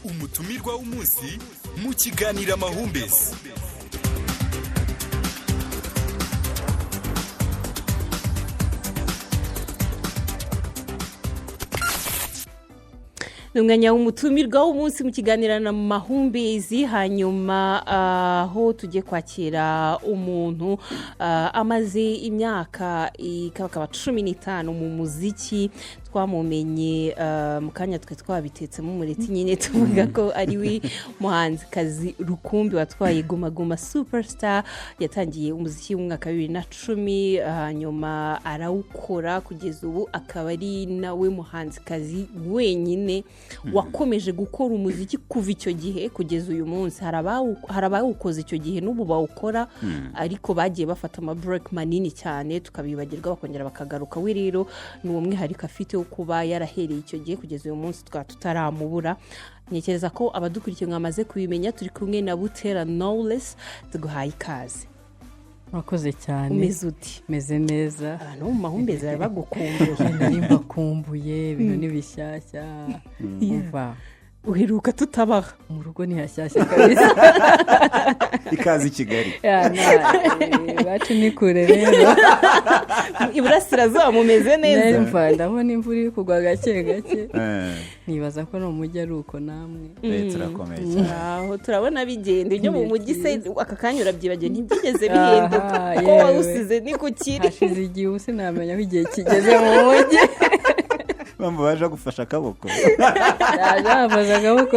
umutumirwa w'umunsi mu kiganiro Amahumbezi. Numwanya w'umutumirwa w'umunsi mu kiganiro na Amahumbezi, hanyuma aho tujye kwakira umuntu amaze imyaka ikaba 15 mu muziki. Twamumenye mu kanya twe twabitetsemo umureti nyine tuvuga ko ari we muhanzikazi rukumbi watwaye Guma Guma Superstar. Yatangiye umuziki mu mwaka wa 2010, hanyuma arawukora kugeza ubu akaba ari nawe muhanzikazi wenyine wakomeje gukora umuziki kuva icyo gihe kugeza uyu munsi. Harabawukoze icyo gihe n'ubu bawukora, ariko bagiye bafata ama break manini cyane tukabibagirwa bakongera bakagaruka. We rero ni umwihariko afite kuba yarahereye icyo gihe kugeza uyu munsi tutaramubura. Ntekereza ko abadukurikiye mwamaze kubimenya. Turi kumwe na Butera Knowless, tuguhaye ikaze. Murakoze cyane. Umeze uti? Meze neza. Abantu mu Mahumbezi bari bagukumbuye. Nari mbakumbuye, ibintu ni bishyashya. Umva Uheruka tutabaha mu rugo ni hashyashya kabisa. Ikaze i Kigali. Bacu ni kure rero. Iburasirazuba mumeze neza. Ndumva ndabona imvura iri kugwa gake gake. Nibaza ko no mujyi ari uko namwe. Turakomeye cyane. Aho turabona bigenda ibyo mu mujyi se aka kanya urabyibagiye ntibyigeze bihinduka. Ko wawusize ni kukiri. Hashize igihe usinamenya aho igihe kigeze mu mujyi. Bamwe baje gufasha akaboko. Yaje akaboko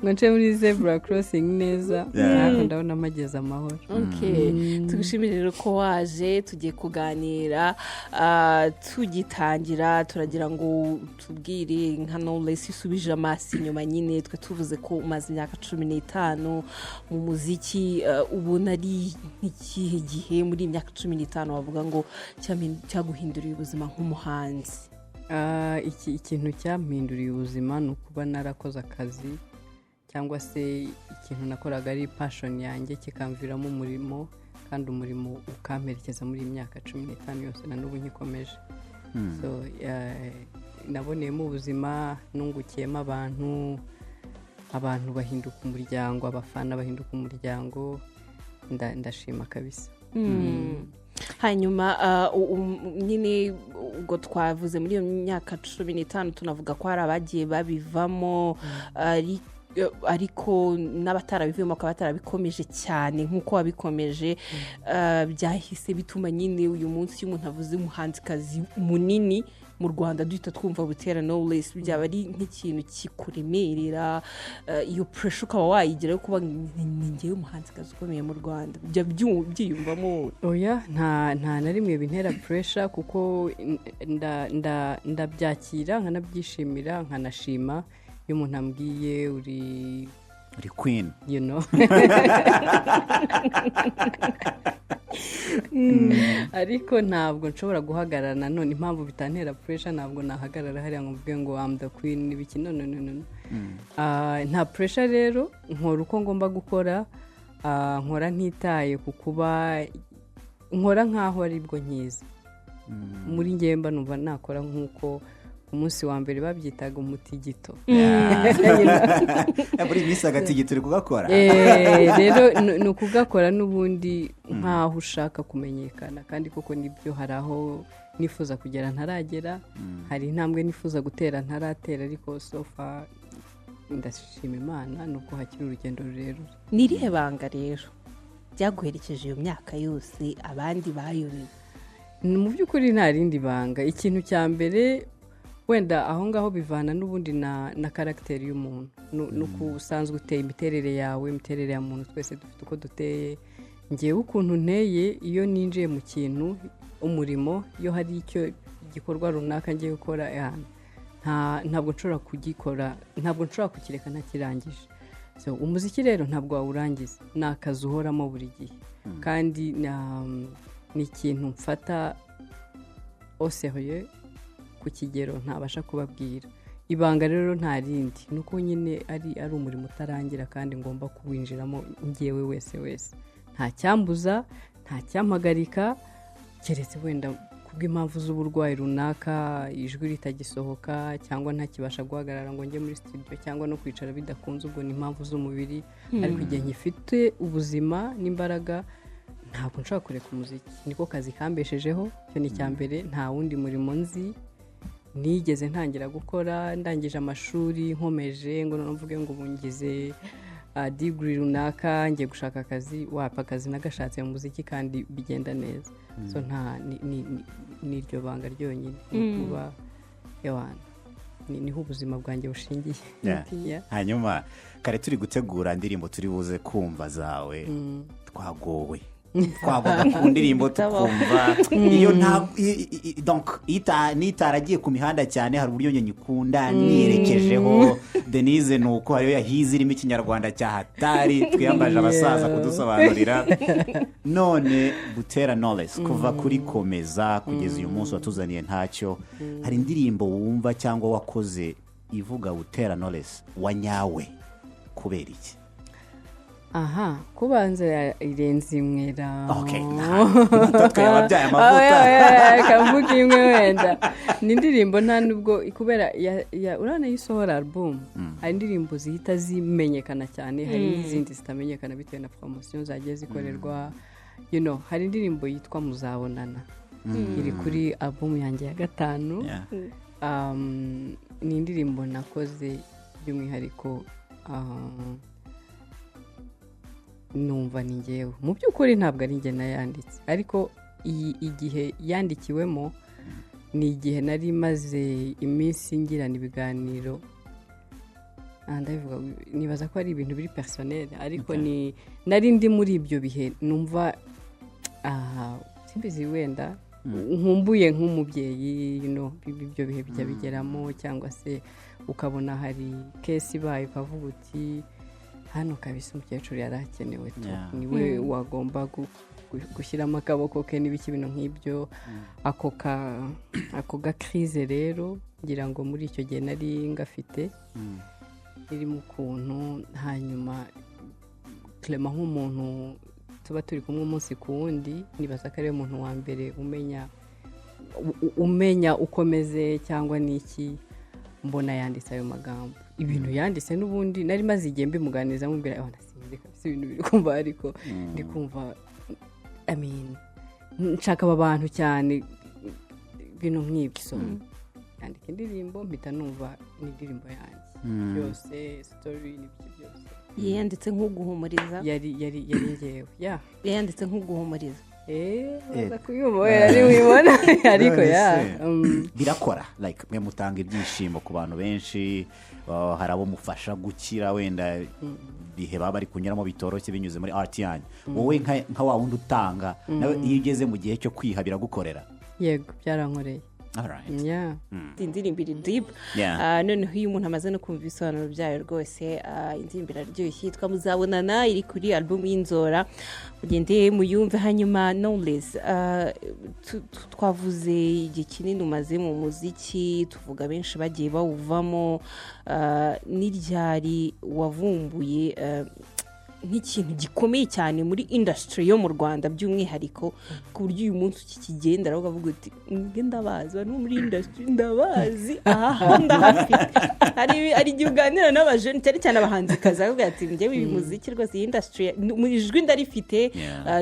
ngo nce muri zebra crossing neza. Ndabona amageze amahoro. Okay. Tugushimire rero ko waje tugiye kuganira. Tugitangira turagira ngo tubwire nka Knowless isubije amaso inyuma nyine. Twe tuvuze ko umaze imyaka 15 mu muziki. Ubona ari nk'ikihe gihe muri imyaka 15 wavuga ngo cyaguhinduriye ubuzima nk'umuhanzi? Ikintu cyampinduriye ubuzima ni ukuba narakoze akazi cyangwa se ikintu nakoraga ari passion yanjye kikamviramo umurimo, kandi umurimo ukamperekeza muri imyaka 15 yose na n'ubu nkikomeje. So naboneyemo ubuzima, nungukiyemo abantu bahinduka umuryango, abafana bahinduka umuryango. Ndashima kabisa. Hanyuma nyine ubwo twavuze muri iyo myaka 15 tunavuga ko hari abagiye babivamo, ariko n'abatarabivemo akaba batarabikomeje cyane nk'uko wabikomeje. Byahise bituma nyine uyu munsi umuntu avuze umuhanzikazi munini mu Rwanda duhita twumva Butera Knowless. Byaba ari nk'ikintu kikuremerera, iyo pressure ukaba wayigira kuba ngiye umuhanzikazi ukomeye mu Rwanda. Byiyumvamo? Oya, nta na rimwe bintera pressure, kuko ndabyakira nkanabyishimira nkanashima iyo umuntu ambwiye uri queen, you know. Ariko ntabwo nshobora guhagarara nanone. Impamvu bitantera pressure, ntabwo nahagarara hariya ngo mvuge ngo I'm the queen n'ibiki. No. Nta pressure rero, nkora uko ngomba gukora. Nkora ntitaye ku kuba nkora nkaho ari bwo nkiza. Muri ngemba numva nakora nkuko umunsi wa mbere babyitaga umutigito. Buri minsi agatigito uri kugakora. Rero ni ukugakora n'ubundi nkaho ushaka kumenyekana, kandi koko nibyo. Hari aho nifuza kugera ntaragera, hari intambwe nifuza gutera ntaratera, ariko so far ndashima Imana nubwo hakiri urugendo rurerure. Nirihe banga rero byaguherekeje iyo myaka yose abandi bayobewe? Mu by'ukuri nta rindi banga. Ikintu cya mbere wenda aho ngaho bivana n'ubundi na karagiteri y'umuntu, nuko usanzwe uteye, imiterere yawe, imiterere ya muntu. Twese dufite uko duteye. Ngewe ukuntu nteye, iyo ninjiye mu kintu, umurimo, iyo hari icyo gikorwa runaka ngiye gukora, ntabwo nshobora kugikora, ntabwo nshobora kukireka ntakirangije. So umuziki rero ntabwo wawurangiza, ni akazi uhoramo buri gihe, kandi ni ikintu mfata au sérieux ku kigero ntabasha kubabwira. Ibanga rero nta rindi, nuko nyine ari umurimo utarangira, kandi ngomba kuwinjiramo ngewe wese. Nta cyambuza, nta cyampagarika, keretse wenda kubw'impamvu z'uburwayi runaka ijwi ritagisohoka cyangwa ntakibasha guhagarara ngo njye muri studio cyangwa no kwicara bidakunze, ubwo ni impamvu z'umubiri. Ariko igihe ngifite ubuzima n'imbaraga ntabwo nshobora kureka umuziki, niko kazi kambeshejeho. Cyo ni icya mbere, nta wundi murimo nzi nigeze ntangira gukora. Ndangije amashuri nkomeje ngo mvuge ngo bungize degree runaka ngiye gushaka akazi, wapa akazi nagashatse mu muziki kandi bigenda neza. So nta ni iryo banga ryonyine kuba yawana niho ubuzima bwanjye bushingiye. Hanyuma kare turi gutegura indirimbo turi buze kumva zawe twagowe twagwaga ku ndirimbo tukumva iyo nitaragiye ku mihanda cyane. Hari uburyo nyikunda niyerekejeho. Denise nuko hariyo yahize irimo ikinyarwanda cya hatari twiyambaje abasaza kudusobanurira. None Butera Knowless kuva kuri komeza kugeza uyu munsi watuzaniye ntacyo, hari indirimbo wumva cyangwa wakoze ivuga Butera Knowless wanyawe kubera iki? Aha, kubanza irenze imwera. Okay, natwe yababyaye amavuta. Kavuga imwe wenda. Ni indirimbo nta nubwo kubera urana yisohora album. Hari indirimbo zihita zimenyekana cyane, hari n'izindi zitamenyekana bitewe na promotion zagiye zikorerwa. Hari indirimbo yitwa Muzabonana. Iri kuri album yanjye ya 5. Ni indirimbo nakoze by'umwihariko numva ni njyewe. Mu by'ukuri ntabwo ari njye nayanditse, ariko igihe yandikiwemo ni igihe nari maze iminsi ngirana ibiganiro. Ndavuga nibaza ko ari ibintu biri personnel, ariko nari ndi muri ibyo bihe numva simbizi wenda nkumbuye nk'umubyeyi ibyo bihe bijya bigeramo, cyangwa se ukabona hari case ibaye ukavuga uti hano kabisa umukecuru yarakenewe niwe wagomba gushyiramo akaboko ke n'ibiki bintu nk'ibyo. ako ga crise rero ngira ngo muri icyo gihe nari ngafite iri mu kuntu. Hanyuma Clement nk'umuntu tuba turi kumwe umunsi ku wundi, nibaza ko ari umuntu wa mbere umenya ukomeze cyangwa niki. Mbona yanditse ayo magambo, ibintu yanditse n'ubundi nari maze igihe mbimuganiriza mubwira nasinze kabisa ibintu biri kumva, ariko ndi kumva nshaka aba bantu cyane ibintu nk'ibyo. So yandika indirimbo mpita numva n'indirimbo yanjye byose, story n'ibiki byose. Yanditse nk'uguhumuriza. Yari ngewe yanditse nk'uguhumuriza. Baza kuyumva ari wibona ariko birakora like mwe mutanga ibyishimo ku bantu benshi. Hari abo mufasha gukira wenda bihe baba bari kunyuramo bitoroshye binyuze muri art yanyu. Wowe nka wa wundi utanga nawe iyo ugeze mu gihe cyo kwiha biragukorera? Yego, byarankoreye. Indirimbo iri deep. Noneho iyo umuntu amaze no kumva ibisobanuro byayo rwose, indirimbo iraryoshye yitwa Muzabonana, iri kuri album y'Inzora, mugende muyumve. Hanyuma Knowless, twavuze igihe kinini umaze mu muziki, tuvuga benshi bagiye bawuvamo. N'iryari wavumbuye nk'ikintu gikomeye cyane muri industry yo mu Rwanda by'umwihariko, ku buryo uyu munsi ukikigenda ukavuga uti ndabazi bano muri industry ndabazi ndahafite. Hari igihe uganira n'abajeni cyane abahanzikazi akavuga ati njyewe ibi muziki rwose iyi industry mu ijwi ndarifite,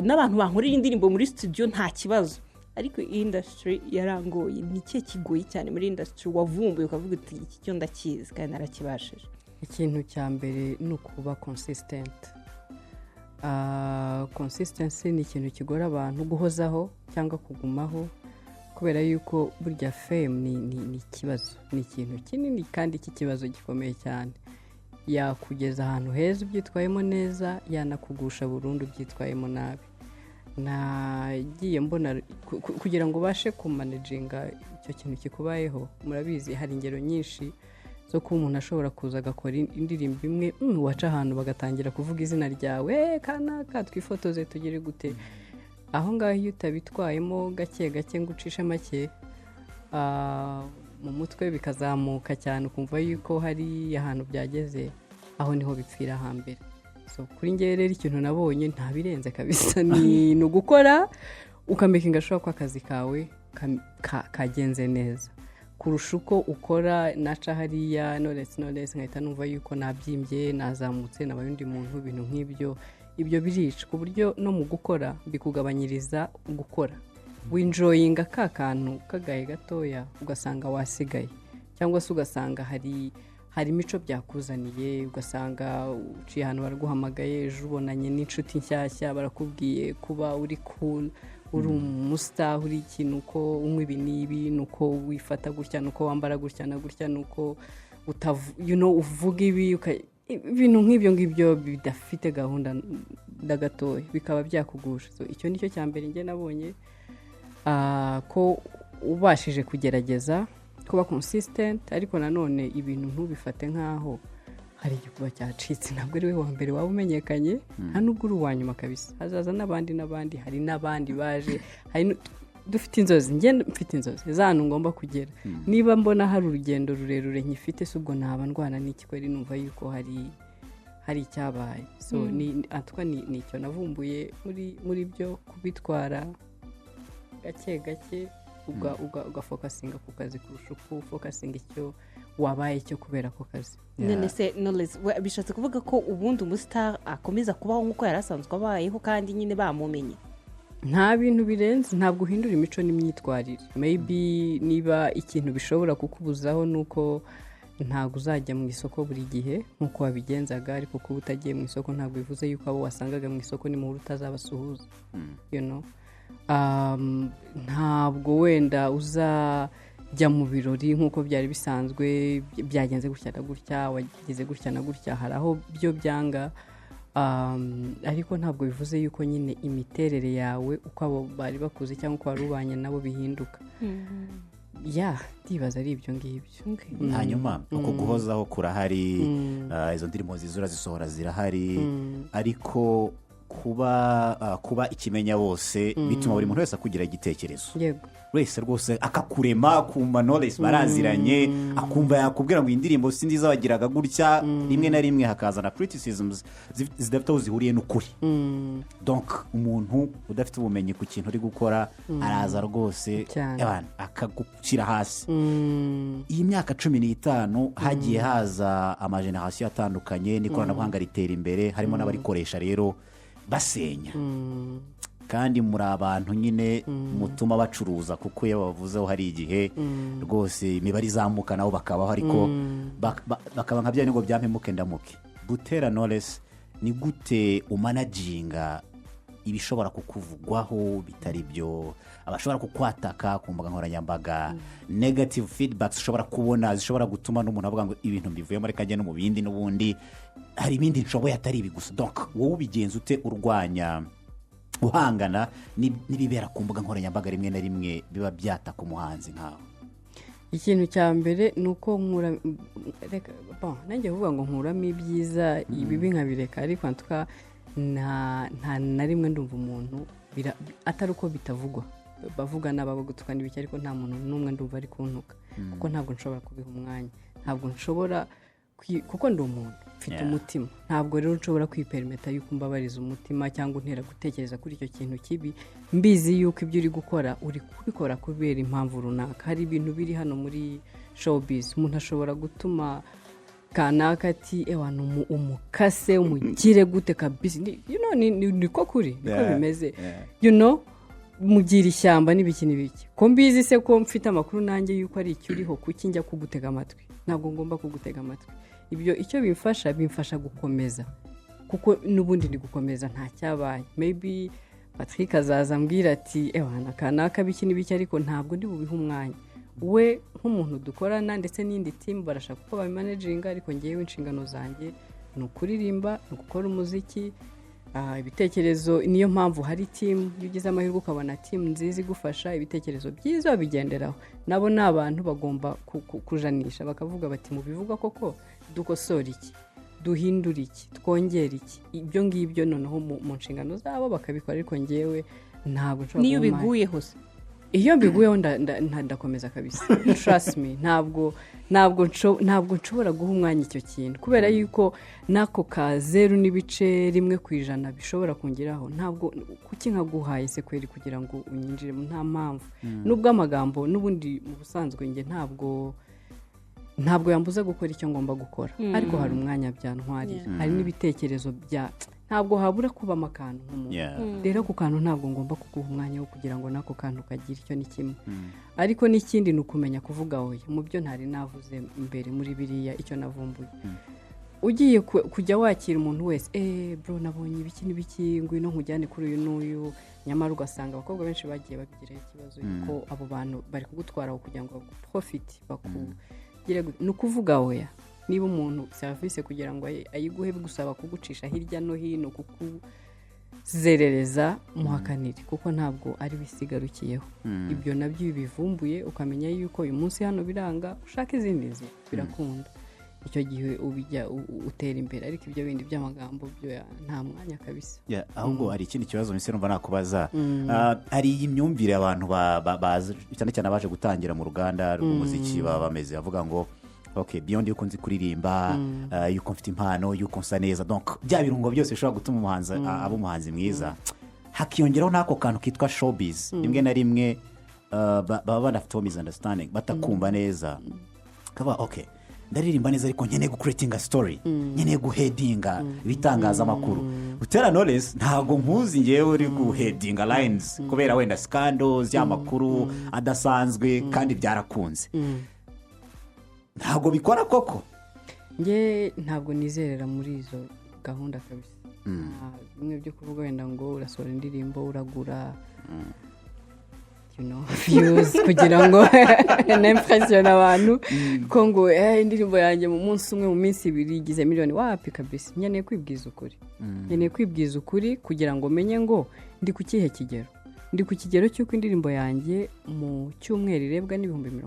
n'abantu bankorera indirimbo muri studio nta kibazo, ariko iyi industry yarangoye. Ni cyo kigoye cyane muri industry wavumbuye ukavuga uti iki cyo ndakizi kandi narakibashije? Ikintu cya mbere ni ukuba consistent. Consistency ni ikintu kigora abantu guhozaho cyangwa kugumaho, kubera yuko burya fame ni ikibazo, ni ikintu kinini kandi cy'ikibazo gikomeye cyane. Yakugeza ahantu heza ubyitwayemo neza, yanakugusha burundu ubyitwayemo nabi. Nagiye mbona kugira ngo ubashe kumanaginga icyo kintu kikubayeho, murabizi hari ingero nyinshi zo ko umuntu ashobora kuza agakora indirimbo imwe waca ahantu bagatangira kuvuga izina ryawe, kanaka twifotoze tugire gute. Aho ngaho iyo utabitwayemo gake gake ngo ucishe make mu mutwe bikazamuka cyane, ukumva yuko hari ahantu byageze, aho niho bipfira hambere. So kuri njye rero ikintu nabonye nta birenze kabisa, ni ugukora ukamakinga ashobora ko akazi kawe kagenze neza kurusha uko ukora naca hariya Knowless nkahita numva yuko nabyimbye nazamutse nabaye undi muntu ibintu nk'ibyo ibyo birica ku buryo no mu gukora bikugabanyiriza gukora winjoyinga ka kantu kagahe gatoya ugasanga wasigaye cyangwa se ugasanga hari imico byakuzaniye ugasanga uciye ahantu baraguhamagaye ejo ubonanye n'inshuti nshyashya barakubwiye kuba uri cool uri umustar uri ikintu uko unywa ibi n'ibi nuko wifata gutya nuko wambara gutya na gutya nuko uvuga ibi ibintu nk'ibyo ngibyo bidafite gahunda ndagatoya bikaba byakugusha icyo nicyo cya mbere njye nabonye ko ubashije kugerageza kuba consistent ariko nanone ibintu ntubifate nk'aho hari igikuba cyacitse ntabwo ari we wa mbere waba umenyekanye nta nubwo uri uwa nyuma kabisa hazaza n'abandi hari n'abandi baje dufite inzozi ngenda mfite inzozi z'ahantu ngomba kugera niba mbona hari urugendo rurerure nkifite si ubwo naba ndwana n'ikikweri numva yuko hari icyabaye so ni icyo navumbuye muri byo kubitwara gake gake ugafokasinga ku kazi kurusha uko ufokasinga icyo wabaye cyo kubera ako kazi none se Knowless bishatse kuvuga ko ubundi umustar akomeza kubaho nk'uko yari asanzwe abayeho kandi nyine bamumenye nta bintu birenze ntabwo uhindura imico n'imyitwarire maybe niba ikintu bishobora kukubuzaho nuko ntabwo uzajya mu isoko buri gihe nk'uko wabigenzaga ariko kuba utagiye mu isoko ntabwo bivuze yuko abo wasangaga mu isoko ni muhura utazabasuhuza ntabwo wenda uzajya mu birori nk'uko byari bisanzwe byagenze gutya na gutya wagize gutya na gutya hari aho byo byanga ariko ntabwo bivuze yuko nyine imiterere yawe uko abo bari bakuze cyangwa uko wari ubanye nabo bihinduka ndibaza ari ibyo ngibyo hanyuma uko guhozaho kurahari izo ndirimbo zizura zisohora zirahari ariko kuba ikimenya bose bituma buri muntu wese akugira igitekerezo wese rwose akakurema akumva Knowless baraziranye akumva yakubwira ngo iyi ndirimbo si nziza wagiraga gutya rimwe na rimwe hakazana criticisms zidafite aho zihuriye n'ukuri donc umuntu udafite ubumenyi ku kintu uri gukora araza rwose akagucira hasi iyi myaka 15 hagiye haza amageneration atandukanye n'ikoranabuhanga ritera imbere harimo n'abarikoresha rero basenya kandi muri abantu nyine mutuma bacuruza kuko iyo bavuzeho hari igihe rwose imibare izamuka nabo bakabaho ariko bakaba nka bya ngo byampemuke ndamuke Butera Knowless ni gute umanaginga ibishobora kukuvugwaho bitari byo abashobora kukwataka ku mbuga nkoranyambaga negative feedbacks ushobora kubona zishobora gutuma n'umuntu avuga ngo ibintu mbivuyemo reka njye no mu bindi n'ubundi hari ibindi nshoboye atari ibi gusa donc wowe ubigenza ute urwanya uhangana n'ibibera ku mbuga nkoranyambaga rimwe na rimwe biba byataka umuhanzi nkawe ikintu cya mbere ni uko nanjye kuvuga ngo nkuramo ibyiza ibibi nkabireka ariko ntuka nta na rimwe ndumva umuntu atari uko bitavugwa bavuga n'abagutuka n'ibiki ariko nta muntu n'umwe ndumva ari kuntuka kuko ntabwo nshobora kubiha umwanya ntabwo nshobora kuko ndi umuntu mfite umutima ntabwo rero nshobora kwiperimeta yuko mbabariza umutima cyangwa untera gutekereza kuri icyo kintu kibi mbizi yuko ibyo uri gukora uri kubikora kubera impamvu runaka hari ibintu biri hano muri showbiz umuntu ashobora gutuma kanaka ati umukase umugire gute kabisa niko kuri niko bimeze mugira ishyamba n'ibiki n'ibiki ko mbizi se ko mfite amakuru nanjye yuko ari icyo uriho kuki njya kugutega amatwi ntabwo ngomba kugutega amatwi ibyo icyo bimfasha gukomeza kuko n'ubundi ndi gukomeza nta cyabaye maybe Patrick azaza ambwira ati kanaka biki n'ibiki ariko ntabwo ndi bubihe umwanya we nk'umuntu dukorana ndetse n'indi team barashaka ko babimanaginga ariko ngewe inshingano zanjye ni ukuririmba ni gukora umuziki ibitekerezo niyo mpamvu hari team iyo ugize amahirwe ukabona team nziza igufasha ibitekerezo byiza babijyenderaho nabo ni abantu bagomba kujanisha bakavuga bati mu bivuga koko dukosora iki duhindura iki twongera iki ibyo ngibyo noneho mu nshingano zabo bakabikora ariko ngewe ntabwo nshobora niyo biguye hose iyo mbiguyeho ndakomeza kabisa trust me ntabwo nshobora guha umwanya icyo kintu kubera yuko n'ako ka 0.1% bishobora kongeraho ntabwo kuki nkaguhaye sekweri kugira ngo unyinjiremo nta mpamvu nubwo amagambo n'ubundi mu busanzwe nge ntabwo yambuza gukora icyo ngomba gukora ariko hari umwanya byantwarira hari n'ibitekerezo bya ntabwo habura kubamo akantu nk'umuntu rero ku kantu ntabwo ngomba kuguha umwanya wo kugira ngo n'ako kantu kagire icyo ni kimwe ariko n'ikindi ni ukumenya kuvuga oya mu byo ntari navuze mbere muri biriya icyo navumbuye ugiye kujya wakira umuntu wese bro nabonye ibiki n'ibiki ngwino nkujyane kuri uyu n'uyu nyamara ugasanga abakobwa benshi bagiye babigiraho ikibazo yuko abo bantu bari kugutwara kugira ngo baguprofite ni ukuvuga oya niba umuntu serivisi kugira ngo ayiguhe bigusaba kugucisha hirya no hino kukuzerereza muhakanire kuko ntabwo ari bisigarukiyeho ibyo nabyo bivumbuye ukamenya yuko uyu munsi hano biranga ushaka izindi nzu birakunda icyo gihe ubijya utera imbere ariko ibyo bindi by'amagambo byo nta mwanya kabisa ahubwo hari ikindi kibazo mise numva nakubaza hari imyumvire abantu cyane cyane abaje gutangira mu ruganda rw'umuziki baba bameze bavuga ngo okay beyond yuko nzi kuririmba yuko mfite impano yuko nsa neza donc bya birungo byose bishobora gutuma umuhanzi aba umuhanzi mwiza hakiyongeraho n'ako kantu kitwa showbiz rimwe na rimwe baba banafite misunderstanding batakumva neza kaba okay ndaririmba neza ariko nkeneye gucreatinga story nkeneye guheadinga ibitangazamakuru Butera Knowless ntago nkuzi ngewe uri guheadinga lines kubera wenda scandals y'amakuru adasanzwe kandi byarakunze ntabwo bikora koko nge ntabwo nizerera muri izo gahunda kabisa bimwe byo kuvuga wenda ngo urasohora indirimbo uragura views kugira ngo n'impression abantu ko ngo indirimbo yanjye mu munsi umwe mu minsi ibiri igize miliyoni wapi kabisa nkeneye kwibwiza ukuri kugira ngo menye ngo ndi ku kihe kigero ndi ku kigero cy'uko indirimbo yanjye mu cyumweru irebwa n'ibihumbi 50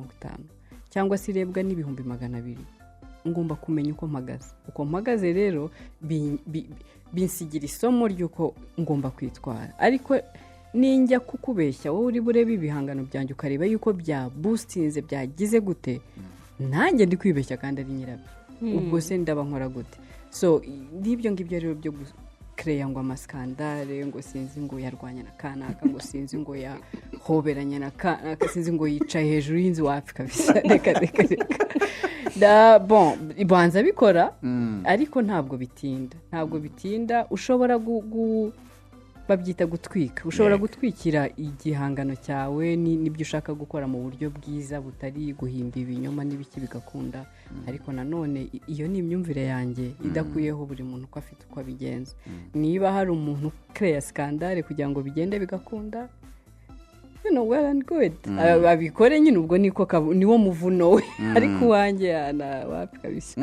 cyangwa se irebwa n'ibihumbi 200 ngomba kumenya uko mpagaze rero binsigira isomo ry'uko ngomba kwitwara ariko ninjya kukubeshya wowe uri burebe ibihangano byanjye ukareba yuko bya boostinze byagize gute nanjye ndi kwibeshya kandi ari nyirabyo ubwo se ndaba nkora gute so n'ibyo ngibyo rero byo gukereya ngo amaskandale ngo sinzi ngo yarwanya na kanaka ngo sinzi ngo yahoberanya na kanaka sinzi ngo yicaye hejuru y'inzu wapi kabisa reka ibanza bikora ariko ntabwo bitinda ushobora babyita gutwika ushobora gutwikira igihangano cyawe n'ibyo ushaka gukora mu buryo bwiza butari guhimba ibinyoma n'ibiki bigakunda ariko nanone iyo ni imyumvire yanjye idakuyeho buri muntu uko afite uko abigenza niba hari umuntu ukereya skandale kugira ngo bigende bigakunda well and good abikore nyine ubwo niwo muvuno we ariko wanjye wapi kabisa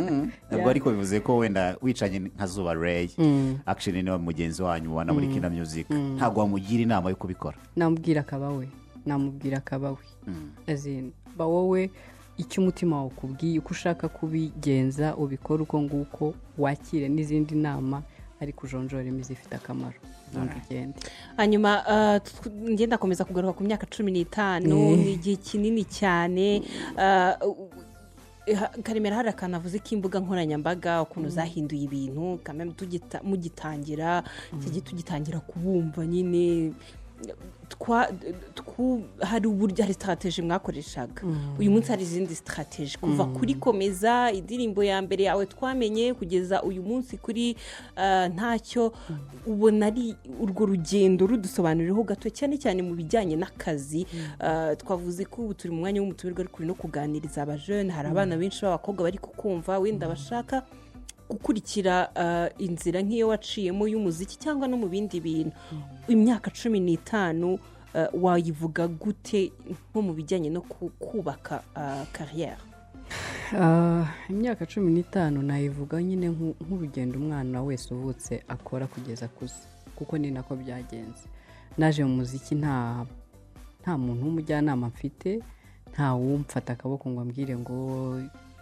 ntabwo ariko bivuze ko wenda wicanye nka Zuba Ray actually niwe mugenzi wanyu ubona muri Kina Music ntabwo wamugira inama yo kubikora namubwira akabawe azin ba wowe icyo umutima wawe ukubwiye uko ushaka kubigenza ubikora uko nguko wakire n'izindi nama ariko ujonjoremo izifite akamaro hanyuma ngenda komeza kugaruka ku myaka 15 ni igihe kinini cyane Karemera hari akanavuze k'imbuga nkoranyambaga ukuntu zahinduye ibintu kameme mugitangira tugitangira kubumva nyine hari uburyo hari strategy mwakoreshaga uyu munsi hari izindi strategy kuva kuri komeza indirimbo ya mbere yawe twamenye kugeza uyu munsi kuri ntacyo ubona ari urwo rugendo rudusobanuriraho gato cyane cyane mu bijyanye n'akazi twavuze ko ubu turi mu mwanya w'umutumirwa ariko no kuganiriza abajene hari abana benshi b'abakobwa bari kukumva wenda bashaka gukurikira inzira nk'iyo waciyemo y'umuziki cyangwa no mu bindi bintu imyaka 15 wayivuga gute nko mu bijyanye no kubaka carrière imyaka 15 nayivuga nyine nk'urugendo umwana wese uvutse akora kugeza kuze kuko ni nako byagenze naje mu muziki nta muntu w'umujyanama mfite nta wumfata akaboko ngo ambwire ngo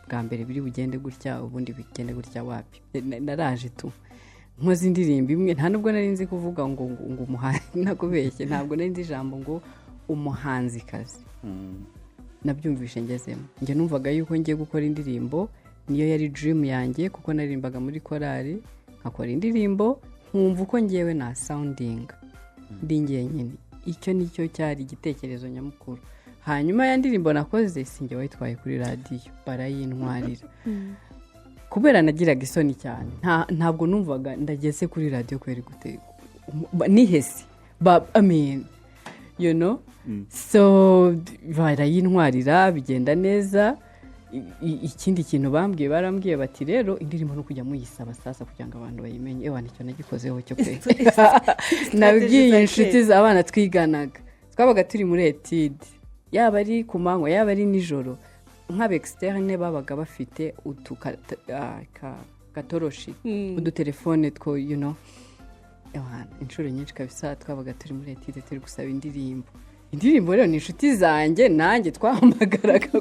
bwa mbere biri bugende gutya ubundi bigende gutya wapi naraje tu nkoze indirimbo imwe nta nubwo nari nzi kuvuga ngo umuhanda nakubeshye ntabwo nari nzi ijambo ngo umuhanzikazi nabyumvishe ngezemo njye numvaga yuko ngiye gukora indirimbo niyo yari dream yanjye kuko naririmbaga muri korali nkakora indirimbo nkumva uko ngewe na sounding ndi njyenyine icyo nicyo cyari igitekerezo nyamukuru hanyuma ya ndirimbo nakoze sinjye wayitwaye kuri radiyo barayintwarira kubera nagiraga isoni cyane ntabwo numvaga ndageze kuri radiyo kweri gute nihese I mean you know so barayintwarira bigenda neza ikindi kintu barambwiye bati rero indirimbo no kujya muyisaba sasa kugira ngo abantu bayimenye ewa nicyo nagikozeho cyo pe nabwiye inshuti z'abana twiganaga twabaga turi muri etide yaba ari ku manywa yaba ari nijoro nk'abexterne babaga bafite katoroshi udutelefone two you know inshuro nyinshi kabisa twabaga turi muri etide turi gusaba indirimbo rero ni inshuti zanjye nanjye twahamagaraga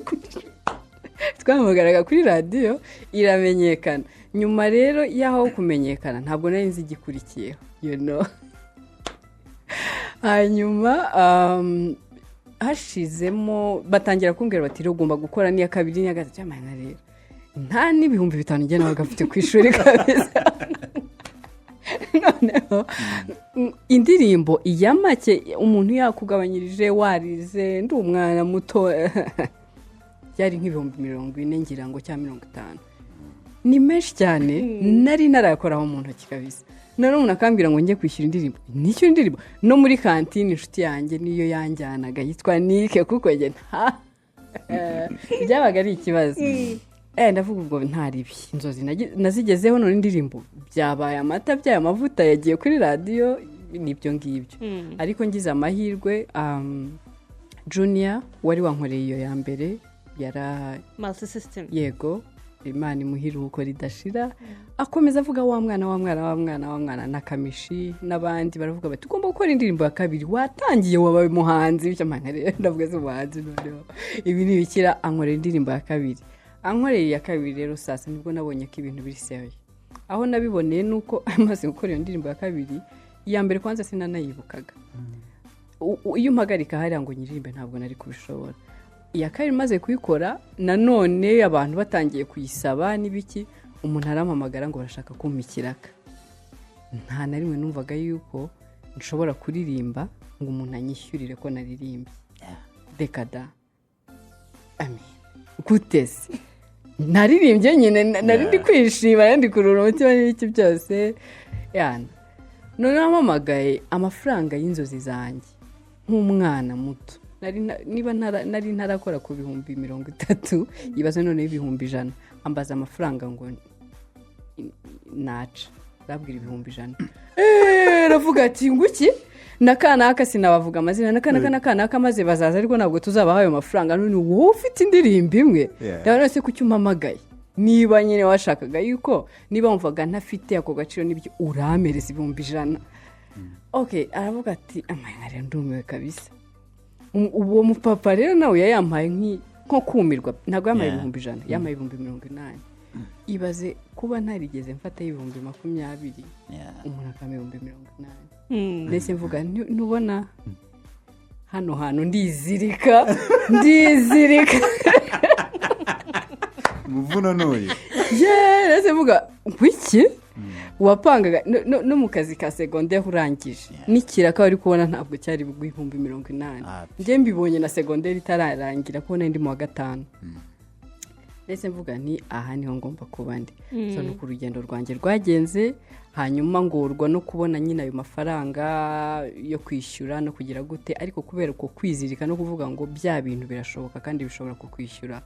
kuri radiyo iramenyekana nyuma rero y'aho kumenyekana ntabwo nari nzi igikurikiyeho you know hanyuma hashizemo batangira kumbwira bati rero ugomba gukora n'iya kabiri n'iya gatatu cyamana rero nta n'ibihumbi 5 njye nabaga mfite ku ishuri kabisa noneho indirimbo iya make umuntu yakugabanyirije warize ndi umwana muto byari nk'ibihumbi 40 ngira ngo cya 50 ni menshi cyane nari narakoraho mu ntoki kabisa none umuntu akambwira ngo njye kwishyura indirimbo nicyo indirimbo no muri kantine inshuti yanjye niyo yanjyanaga yitwa Nike kuko njye byabaga ari ikibazo ndavuga ubwo ntaribi inzozi nazigezeho none indirimbo byabaye amata byaye amavuta yagiye kuri radiyo nibyo ngibyo ariko ngize amahirwe Junior wari wankoreye iyo ya mbere yara multi system yego Imana imuhiruko ridashira akomeza avuga wa mwana na Kamishi n'abandi baravuga bati ugomba gukora indirimbo ya kabiri watangiye wabaye muhanzi bityo mpangare ndavuga zo muhanzi noneho ibi ni bikira ankorera indirimbo ya kabiri ankoreye ya kabiri rero sasa nibwo nabonye ko ibintu biri serious aho nabiboneye nuko amaze gukora iyo ndirimbo ya kabiri iya mbere kwanza sinanayibukaga iyo mpagarika hari ngo nyiririmbe ntabwo nari kubishobora iya kabiri maze kuyikora nanone abantu batangiye kuyisaba n'ibiki umuntu arampamagara ngo barashaka kumpikiraka nta na rimwe numvaga yuko nshobora kuririmba ngo umuntu anyishyurire ko naririmbye dekada amen gutese naririmbye nyine nari ndi kwishima nari kurura umutima n'iki byose yana none nampamagaye amafaranga y'inzozi zanjye nk'umwana muto niba nari ntarakora ku bihumbi 30 ibaze none ibihumbi 100 ambaza amafaranga ngo naca rabwira ibihumbi 100 ravuga ati nguki nakana sinabavuga amazina nakana maze bazaza ariko ntabwo tuzabaha ayo mafaranga none wowe ufite indirimbo imwe rero se kuki umpamagaye niba nyine washakaga yuko niba wumvaga ntafite ako gaciro n'ibyo uramereza ibihumbi 100 okay aravuga ati amana rero ndumiwe kabisa uwo mupapa rero nawe yayampaye nko kumirwa ntabwo yamaye ibihumbi 100 yamaye ibihumbi 80 ibaze kuba ntarigeze mfata ibihumbi 20 umuntu akame ibihumbi 80 ndetse mvuga nubona hano hantu ndizirika muvuno noye ndetse mvuga wiki wapangaga no mu kazi ka secondaire urangije nikiraka wari kubona ntabwo cyari ibihumbi 80 nje mbibonye na secondaire itararangira kubona ndi mu wa 5 ndetse mvuga ni aha niho ngomba kuba ndi so no ku rugendo rwanjye rwagenze hanyuma ngorwa no kubona nyine ayo mafaranga yo kwishyura no kugira gute ariko kubera ko kwizirika no kuvuga ngo bya bintu birashoboka kandi bishobora kukwishyura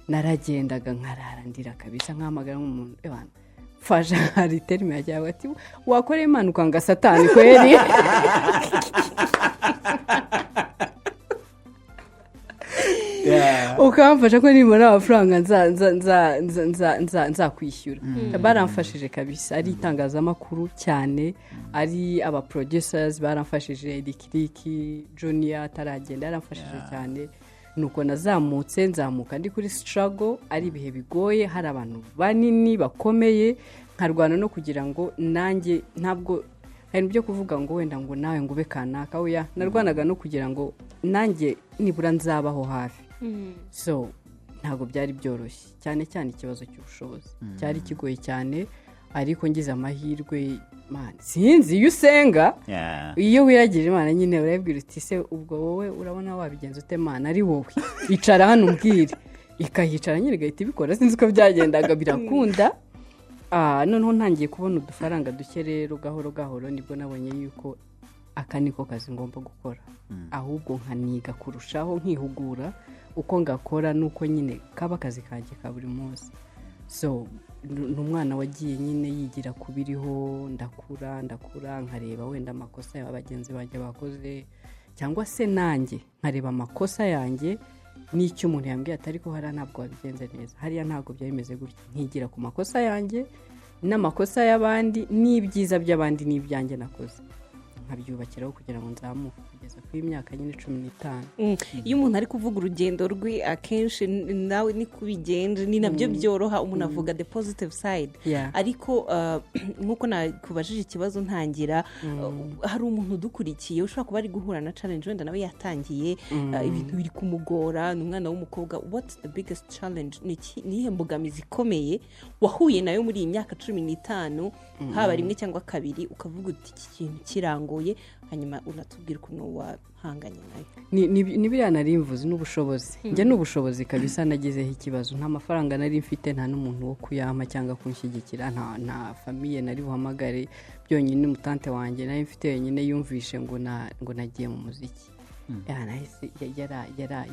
naragendaga nkararandira kabisa nkamagara nk'umuntu ebana fasha hari terme yajawe ati wakora impanuka nga satani kweri ukamfasha ko nimara amafaranga nza kwishyura baramfashije kabisa ari itangazamakuru cyane ari aba producers baramfashije Dikiriki Junior ataragenda yaramfashije cyane nuko nzamuka ndi kuri struggle ari ibihe bigoye hari abantu banini bakomeye nkarwana no kugira ngo nanjye ntabwo hari ibyo kuvuga ngo wenda ngo nawe ngo ube kanaka oya narwanaga no kugira ngo nanjye nibura nzabaho hafi so ntabwo byari byoroshye cyane cyane ikibazo cy'ubushobozi cyari kigoye cyane ariko ngize amahirwe sinzi iyo usenga iyo wiragije Imana nyine urabwira uti se ubwo wowe urabona wabigenza ute Mana ari wowe icara hano umbwire ikahicara nyine igahita ibikora sinzi uko byagendaga birakunda noneho ntangiye kubona udufaranga duke rero gahoro gahoro nibwo nabonye yuko aka niko kazi ngomba gukora ahubwo nkaniga kurushaho nkihugura uko ngakora nuko nyine kaba akazi kanjye ka buri munsi so n'umwana wagiye nyine yigira kubiriho ndakura nkareba wenda amakosa y'abagenzi banjye bakoze cyangwa se nanjye nkareba amakosa yanjye n'icyo umuntu yambwiye atari ko hariya ntabwo wabigenze neza hariya ntabwo byabimeze gutya nkigira ku makosa yanjye n'amakosa y'abandi n'ibyiza by'abandi n'ibyanjye nakoze nkabyubakiraho kugira ngo nzamuke kugeza ku imyaka nyine 15 iyo umuntu ari kuvuga urugendo rwe akenshi nawe ni kubigenje ni nabyo byoroha umuntu avuga the positive side ariko nk'uko nakubajije ikibazo ntangira hari umuntu udukurikiye ushobora kuba ari guhura na challenge wenda nawe yatangiye ibintu biri kumugora ni umwana w'umukobwa what's the biggest challenge nihe mbogamizi ikomeye wahuye nayo muri iyi myaka 15 haba rimwe cyangwa kabiri ukavuga uti iki kintu kirangoye hanyuma unatubwira ukuntu wahanganye nayo ni biriya nari mvuze n'ubushobozi njye n'ubushobozi kabisa nagizeho ikibazo nta mafaranga nari mfite nta n'umuntu wo kuyampa cyangwa kunshyigikira nta famiye nari buhamagare byonyine umutante wanjye nari mfite wenyine yumvishe ngo nagiye mu muziki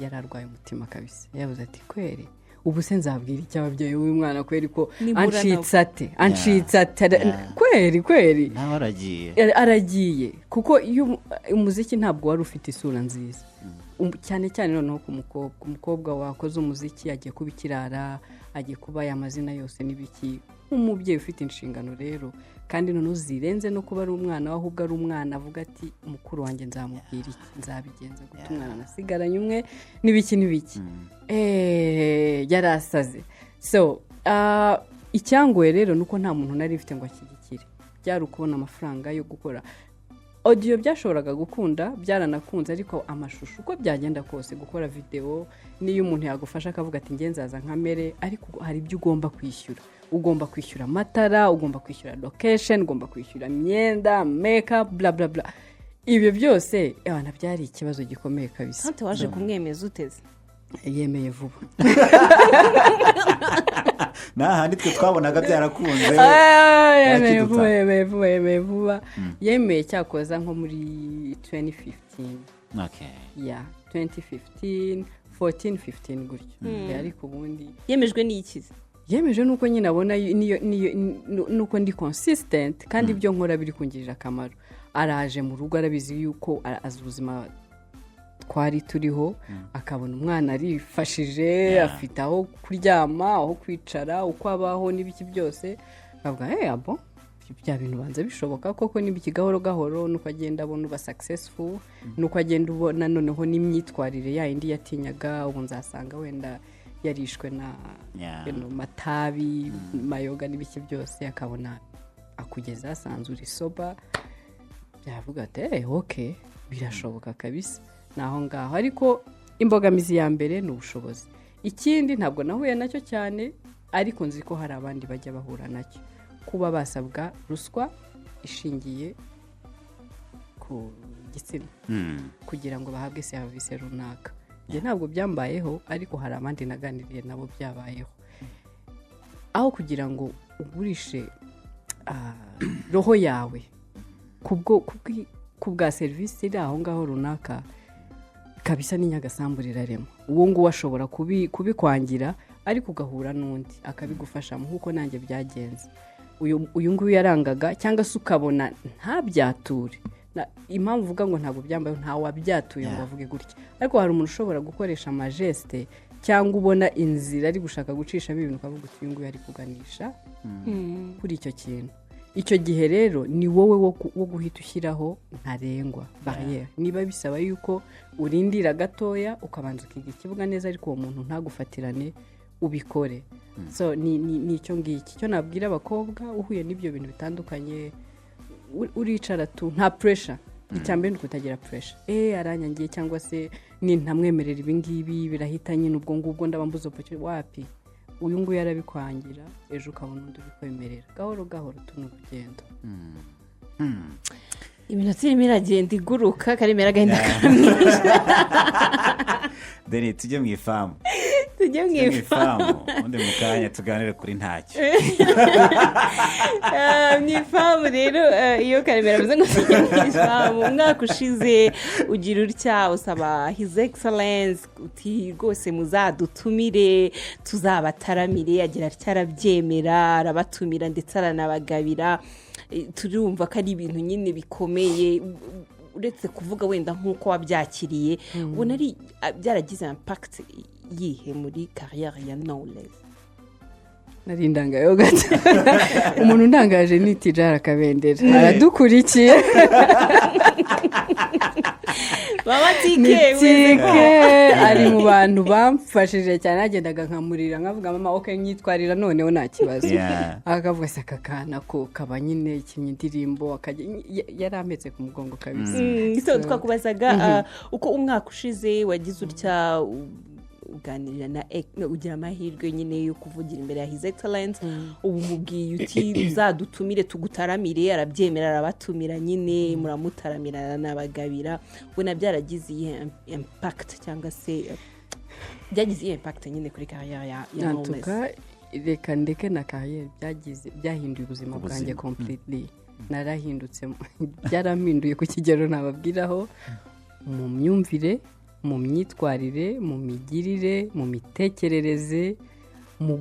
yararwaye umutima kabisa yavuze ati kweri ubu se nzabwira icyo ababyeyi w'uyu mwana kweri ko anshitse ate kweri nawe aragiye kuko iyo umuziki ntabwo wari ufite isura nziza cyane cyane noneho ku mukobwa wakoze umuziki agiye kuba ikirara agiye kuba amazina yose n'ibiki nk'umubyeyi ufite inshingano rero kandi noneho zirenze no kuba ari umwana ahubwo ari umwana avuga ati mukuru wanjye nzamubwira iki nzabigenza guta umwana nasigaranye umwe n'ibiki yarasaze so icyangoye rero nuko nta muntu nari mfite ngo ashyigikire byari ukubona amafaranga yo gukora audio byashoboraga gukunda byaranakunze ariko amashusho uko byagenda kose gukora video niyo umuntu yagufasha akavuga ati ngenzaza nkamere ariko hari ibyo ugomba kwishyura amatara ugomba kwishyura location ugomba kwishyura imyenda makeup bla bla bla ibyo byose abana byari ikibazo gikomeye kabisa hante waje kumwemeza uteze yemeye vuba n'ahandi twe twabonaga byarakunze yemeye vuba yemeye cyakoza nko muri 2015 okay 2015 14-15 gutyo ariko ubundi yemejwe n'ikizi yemeje nuko nyine abona nuko ndi consistent kandi ibyo nkora biri kungirira akamaro araje mu rugo arabizi yuko azi ubuzima twari turiho akabona umwana arifashije afite aho kuryama aho kwicara uko abaho n'ibiki byose akavuga abo bya bintu banze bishoboka koko n'ibiki gahoro gahoro nuko agenda abona uba successful nuko agenda ubona noneho n'imyitwarire yindi yatinyaga ubu nzasanga wenda yarishwe na matabi mayoga n'ibiki byose akabona akugeza asanzwe uri soba byavuga ati okay birashoboka kabisa naho ngaho ariko imbogamizi ya mbere ni ubushobozi ikindi ntabwo nahuye nacyo cyane ariko nzi ko hari abandi bajya bahura nacyo kuba basabwa ruswa ishingiye ku gitsina kugira ngo bahabwe serivisi runaka njye ntabwo byambayeho ariko hari abandi naganiriye nabo byabayeho aho kugira ngo ugurishe roho yawe ku bwa serivisi iri aho ngaho runaka kabisa n'inyagasambu rirarema uwo nguwo ashobora kubikwangira ariko ugahura n'undi akabigufashamo nk'uko nanjye byagenze uyu nguyu yarangaga cyangwa se ukabona ntabyature impamvu uvuga ngo ntabwo byambaye nta wabyatuye ngo avuge gutya ariko hari umuntu ushobora gukoresha amajeste cyangwa ubona inzira ari gushaka gucishamo ibintu ukavuga uti uyu nguyu ari kuganisha kuri icyo kintu icyo gihe rero ni wowe wo guhita ushyiraho ntarengwa barriere niba bisaba yuko urindira gatoya ukabanza ukiga ikibuga neza ariko uwo muntu ntagufatirane ubikore so ni icyo ngiki cyo nabwira abakobwa uhuye n'ibyo bintu bitandukanye uricara tu nta pressure icyambere ni ukutagira pressure aranyangiye cyangwa se nintamwemerera ibingibi birahita nyine ubwo ngubwo ndabambuza opportunity wapi uyu nguyu yarabikwangira ejo ukabona undi ubikwemerera gahoro gahoro tuno urugendo iminota irimo iragenda iguruka karemera agahenda karamwisha deni tujye mu ifamu tujye mu ifamu ubundi mu kanya tuganire kuri ntacyo mu ifamu rero iyo karemera avuze ngo tujye mu ifamu umwaka ushize ugira utya usaba his excellence uti rwose muzadutumire tuzabataramire agira atya arabyemera arabatumira ndetse aranabagabira turumva ko ari ibintu nyine bikomeye uretse kuvuga wenda nk'uko wabyakiriye ubona ari byaragize impact yihe muri kariyeri ya Knowless? nari ndangayeho gato umuntu ndangaje ni Tijara Kabendera aradukurikiye baba tike ari mu bantu bamfashije cyane agendaga nkamurira nkavuga mama okay nyitwarira noneho nta kibazo akavuga se akakana ko kaba nyine ikinyi indirimbo yari ametse ku mugongo kabisa so twakubazaga uko umwaka ushize wagize utya uganirira na ugira amahirwe nyine yo kuvugira imbere ya his excellence ubu mubwiye uti uzadutumire tugutaramire arabyemera arabatumira nyine muramutaramira n'abagabira ubona byaragize iyi impact cyangwa se byagize iyi impact nyine kuri kariyeri ya Knowless? reka ndeke na kariyeri byahinduye ubuzima bwanjye completely narahindutse byarampinduye ku kigero nababwiraho mu myumvire mu myitwarire mu migirire mu mitekerereze mu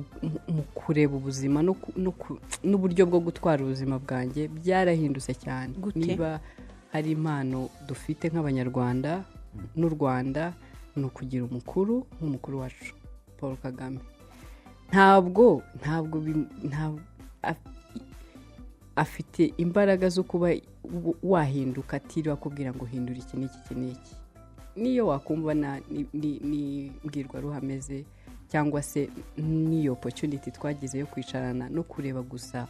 kureba ubuzima n'uburyo bwo gutwara ubuzima bwanjye byarahindutse cyane. Niba hari impano dufite nk'abanyarwanda n'u Rwanda ni ukugira umukuru nk'umukuru wacu Paul Kagame. ntabwo afite imbaraga zo kuba wahinduka atiriwe akubwira ngo hindura iki n'iki niyo wakumva ni mbwirwaruhame ze cyangwa se niyo opportunity twagize yo kwicarana no kureba gusa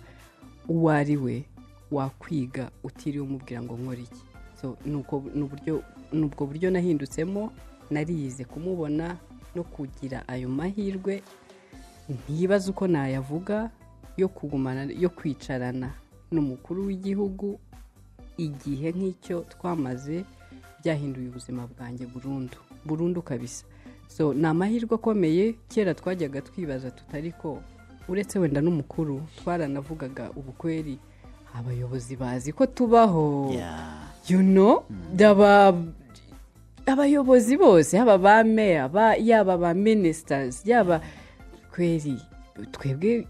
uwo ari we wakwiga utiriwe umubwira ngo nkore iki. So nubwo buryo nahindutsemo nariyize kumubona no kugira ayo mahirwe ntibaze uko nayavuga yo kugumana yo kwicarana n'umukuru w'igihugu igihe nk'icyo twamaze byahinduye ubuzima bwanjye burundu kabisa. So ni amahirwe akomeye. Kera twajyaga twibaza tutariko uretse wenda n'umukuru twaranavugaga ubukweri abayobozi bazi ko tubaho abayobozi bose yaba ba meya yaba ba ministers yaba kweri twebwe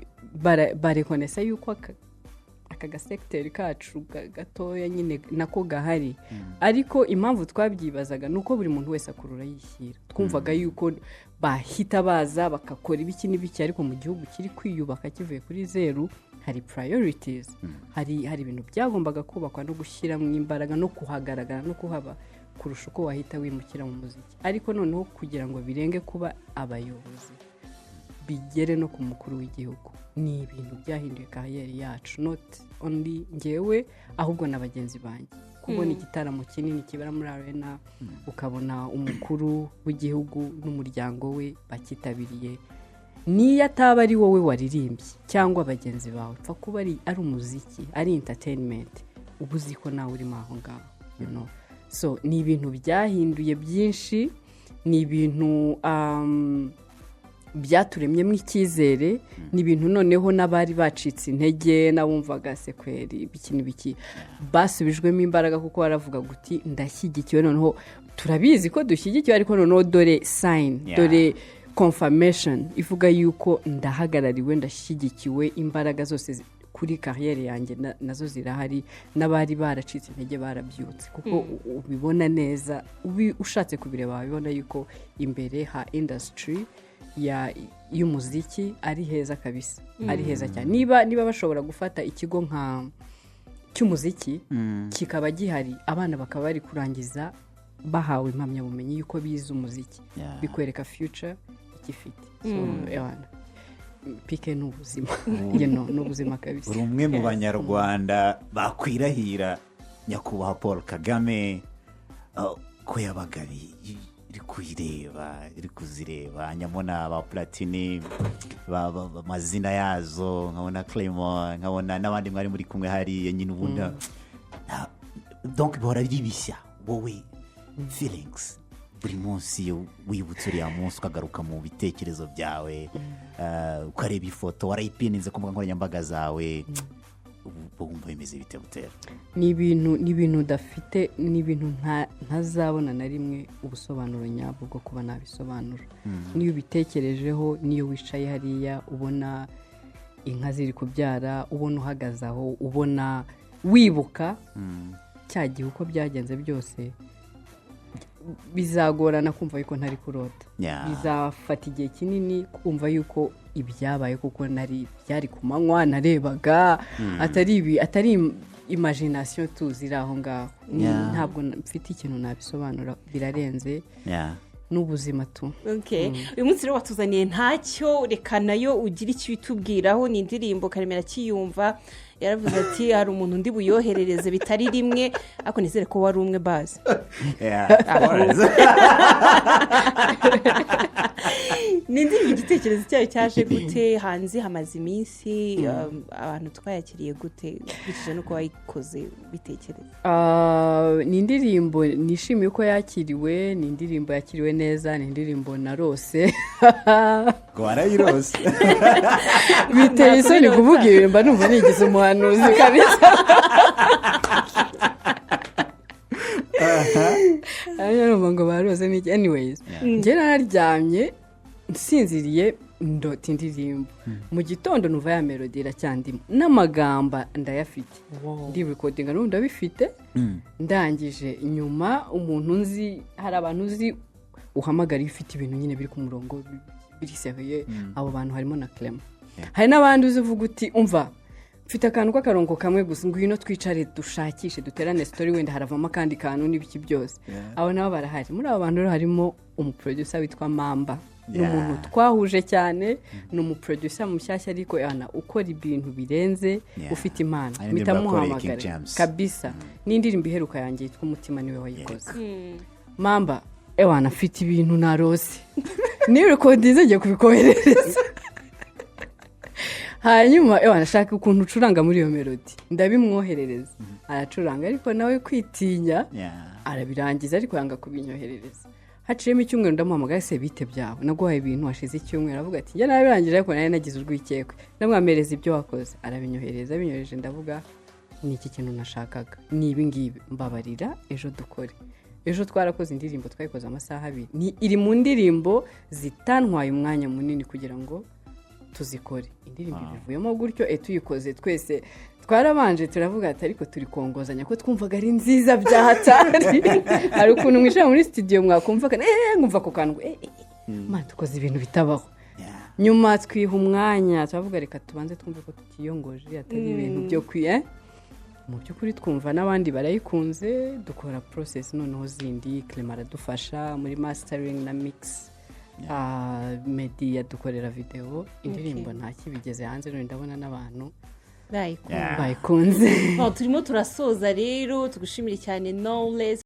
barekonesa yuko aka gasekiteri kacu gatoya nyine nako gahari, ariko impamvu twabyibazaga nuko buri muntu wese akurura yishyira. Twumvaga yuko bahita baza bakakora ibiki n'ibiki, ariko mu gihugu kiri kwiyubaka kivuye kuri zeru hari priorities, hari ibintu byagombaga kubakwa no gushyiramo imbaraga no kuhagaragara no kuhaba kurusha uko wahita wimukira mu muziki. Ariko noneho kugira ngo birenge kuba abayobozi bigere no ku mukuru w'igihugu ni ibintu byahinduye kariyeri yacu, not only ngewe ahubwo na bagenzi banjye. Kubona igitaramo kinini kibera muri arena ukabona umukuru w'igihugu n'umuryango we bakitabiriye, niyo ataba ari wowe waririmbye cyangwa bagenzi bawe, pfa kuba ari umuziki, ari entertainment, uba uzi ko nawe urimo aho ngaho, so ni ibintu byahinduye byinshi, ni ibintu byaturemyemo icyizere, ni ibintu noneho n'abari bacitse intege n'abumvaga sekweri biki basubijwemo imbaraga, kuko baravuga guti ndashyigikiwe. Noneho turabizi ko dushyigikiwe, ariko noneho dore sign, dore confirmation ivuga yuko ndahagarariwe, ndashyigikiwe, imbaraga zose kuri kariyeri yanjye nazo zirahari. N'abari baracitse intege barabyutse, kuko ubibona neza, ushatse kubireba wabibona yuko imbere ha industry y'umuziki ari heza kabisa, ari heza cyane. Niba bashobora gufata ikigo cy'umuziki kikaba gihari, abana bakaba bari kurangiza bahawe impamyabumenyi yuko bize umuziki, bikwereka future ikifite. pike ni ubuzima ni ubuzima kabisa. buri umwe mu banyarwanda bakwirahira nyakubahwa Paul Kagame ko yabaga iri kuyireba iri kuzireba nyamona ba Platini amazina yazo nkabona Clement nkabona n'abandi mwari muri kumwe hariya nyine ubundi donc bihora byibishya wowe feelings buri munsi wibutse uriya munsi ukagaruka mu bitekerezo byawe ukareba ifoto warayipininze ku mbuga nkoranyambaga zawe wumva bimeze bite Butera? Ni ibintu udafite, ni ibintu ntazabona na rimwe ubusobanuro nyabwo bwo kuba nabisobanura. Niyo ubitekerejeho, niyo wicaye hariya ubona inka ziri kubyara, ubona uhagaze aho, ubona wibuka cya gihe uko byagenze byose, bizagorana kumva yuko ntari kurota. Bizafata igihe kinini kumva yuko ibyabaye kuko byari ku manywa narebaga, atari imagination tuzira aho ngaho. Ntabwo mfite ikintu nabisobanura, birarenze n'ubuzima tu. Uyu munsi rero watuzaniye ntacyo, reka nayo ugira icyo bitubwiraho. Ni indirimbo Karemera kiyumva yaravuze ati hari umuntu ndi buyoherereze bitari rimwe, ariko nizere ko wari umwe bazi. Ni indirimbo igitekerezo cyayo cyaje gute? Hanze hamaze iminsi, abantu twayakiriye gute bikije nuko wayikoze bitekereza? Ni indirimbo nishimiye ko yakiriwe, ni indirimbo yakiriwe neza, ni indirimbo narose. Ngo warayirose. Biteye isoni kuvuga ibintu, mba numva nigize umuhanuzi kabisa. Numva ngo barose n'iki. Anyways, njye nararyamye nsinziriye ndota indirimbo. Mu gitondo numva ya melody iracyandimo n'amagamba ndayafite. Ndi recordinga n'undi abifite. Ndangije nyuma umuntu nzi, hari abantu uzi uhamagara ifite ibintu nyine biri ku murongo biri seriye, abo bantu harimo na Clement. Hari n'abandi uzivuga uti umva mfite akantu k'akarongo kamwe gusa, ngwino twicare dushakishe duterane story, wenda haravamo kandi kantu n'ibiki byose. Abo nabo barahari. Muri abo bantu harimo umuproducer witwa Mamba. Ni umuntu twahuje cyane, ni umuproducer mushyashya ariko ukora ibintu birenze, ufite impano. Mpita muhamagara kabisa. N'indirimbo iheruka yanjye yitwa Umutima niwe wayikoze. Mamba afite ibintu narose. Ni recording ngiye kubikoherereza. Hanyuma nashaka ukuntu ucuranga muri iyo melody, ndabimwoherereza. Aracuranga ariko nawe kwitinya, arabirangiza ariko yanga kubinyoherereza. Haciyemo icyumweru ndamuhamagaye, se bite byawe, naguhaye ibintu hashize icyumweru. Avuga ati njye narabirangije ariko nari nagize urwikekwe, ndamwamereza ibyo wakoze. Arabinyohereza, binyohereje ndavuga ni iki kintu nashakaga, ni ibi ngibi, mbabarira ejo dukore. Ejo twarakoze indirimbo, twayikoze amasaha 2. Iri mu ndirimbo zitantwaye umwanya munini kugira ngo tuzikore. Indirimbo bivuyemo gutyo tuyikoze twese twarabanje turavuga ati ariko turi kongozanya ko twumvaga ari nziza byahatari. Hari ukuntu mwishyira muri studio mwakumvaga ngumva ko kantu man tukoze ibintu bitabaho. Nyuma twiha umwanya turavuga reka tubanze twumve ko tutiyongoje, atari ibintu byo mu by'ukuri twumva n'abandi barayikunze. Dukora process noneho zindi, Clement aradufasha muri mastering na mix. Media dukorera video. Indirimbo nta kibigeze hanze, none ndabona n'abantu bayikunze. Turimo turasoza rero, tugushimira cyane Knowless.